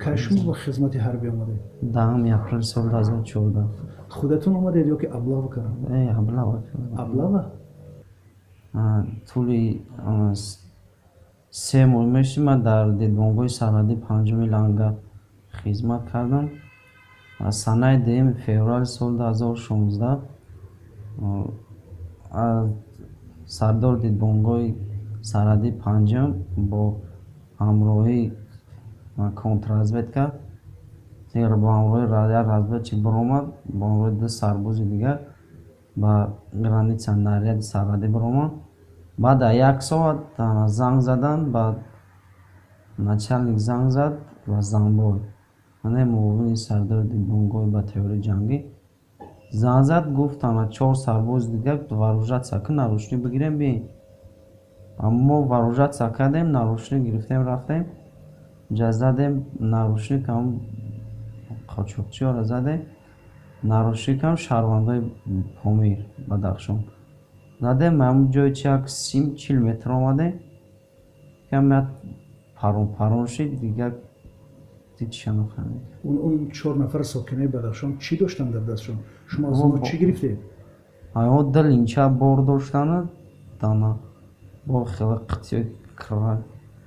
کشم و خدمت حربی آمده. دهم اپریل سال 2014. خودتون آمدید یا که ابلاغ کردن؟ ابلاغ ابلاغ؟ طولی 3 ماه میشه من در دیدبانگاه سرحدی 5 لنگر خدمت کردم. از سنه دهم فوریه سال 2016 سردار دیدبانگاه سرحدی 5 با همراهی کنتررازведка دیگر با همراهی разведчик برآمد، با همراهی 2 سرباز دیگر ба граница наряди сарҳадӣ биромад. Баъд аз 1 соат занг задан, ба начальник занг зад ва Занбой, яъне муовини сардори дидбонгоҳи баталёни ҷангӣ занг зад, гуфт 4 сарбози дигар вооружатся кун, нарушнӣ бигирем бием. Мо вооружатся кардем, нарушнӣ гирифтем, рафтем, ҷа задем нарушнӣ кам қочоқчиёро задем. нарушникам шаҳрвандои Помир, Бадахшон задем. ҳамон ҷои як 30-40 метр омадем, кам як парон шид, дигар чиша нафаҳмидем. اون 4 نفر ساکنه بدخشان چی داشتن در دستشون؟ شما از اونها چی گرفتید؟ ҳайвон дилинча бор доштанд, дана бо хела қутиёи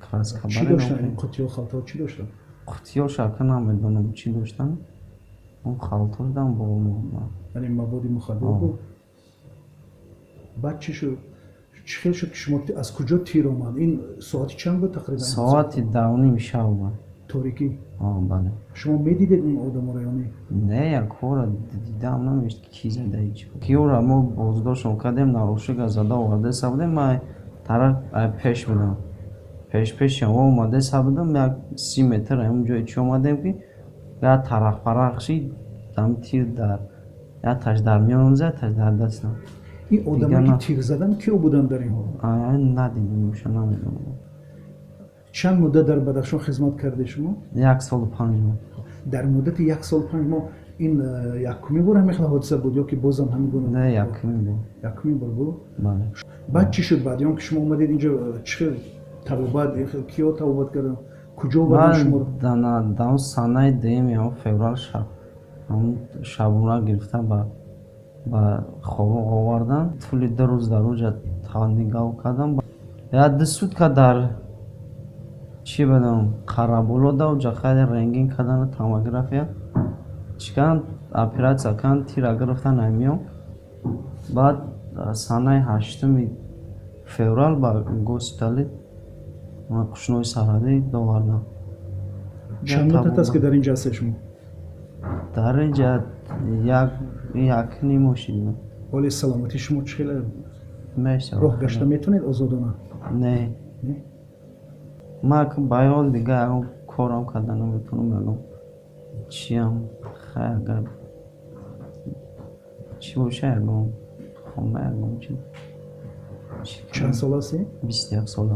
краска. چی داشتن این قوطی و خلطه ها چی داشتن؟ قوطиё шака намедонам чӣ доштанд. اون خلطه دادم با یعنی مواد مخدر بود. بعد چی شد؟ چی خیلی شد که شما از کجا تیر آمد؟ این ساعتی چند بود تقریبا؟ ساعتی 2:30 شب بود. تاریکی؟ بله. شما میدیدید اون آدم را یا نه؟ نه، یک بار دیدم، نمیشت کی زده هیچ. کیورا ما بازداشت کردیم، ناروشک زده آورده سبودیم، ما طرف پیش بودم. پیش اومده سبودم، یک 30 متر همون جایی چی اومدیم که یا طرف پرخ شید، دم تیر در یا تاش در میان زد، تاش در دستم. این آدمایی که تیر زدن کیو بودن در این حال؟ ندیدیمشون، نمیدونم. چند مدت در بدخشان خدمت کرده شما؟ 1 سال و 5 ماه. در مدت 1 سال و 5 ماه این یکمی بار همین حادثه بود یا که بازم همین گونه؟ نه، یکمی بود. یکمی بار بود؟ بله. بعد چی شد بعد؟ یعنی که شما اومدید اینجا چه توبات کیا توبات کردن؟ کجا بودن شما؟ در سنه دهم یا فوریه هم شبونه گرفتن با خواب آوردن. طول 2 روز در اونجا نگاه کردم. یا 2 سوتکا در چی بدم قرابولو داد، جا خیلی رنگین کردن توموگرافیا چیکن اپراتسیا کن، تیر گرفتن نمیام. بعد سنه 8 فوریه با گوسپیتالی قشنوی سرحدی آوردم. چند مدت است که در اینجا هستی شما؟ در اینجا یک نیم شد. ولی سلامتی شما چقدر میشه؟ راه گشته میتونید آزادانه؟ نه. ما که باید دیگه کارم کردن نمیتونم بگم چیم خیلی چی باشه اگم خونه اگم چی. چند سال هستی؟ 21 سال.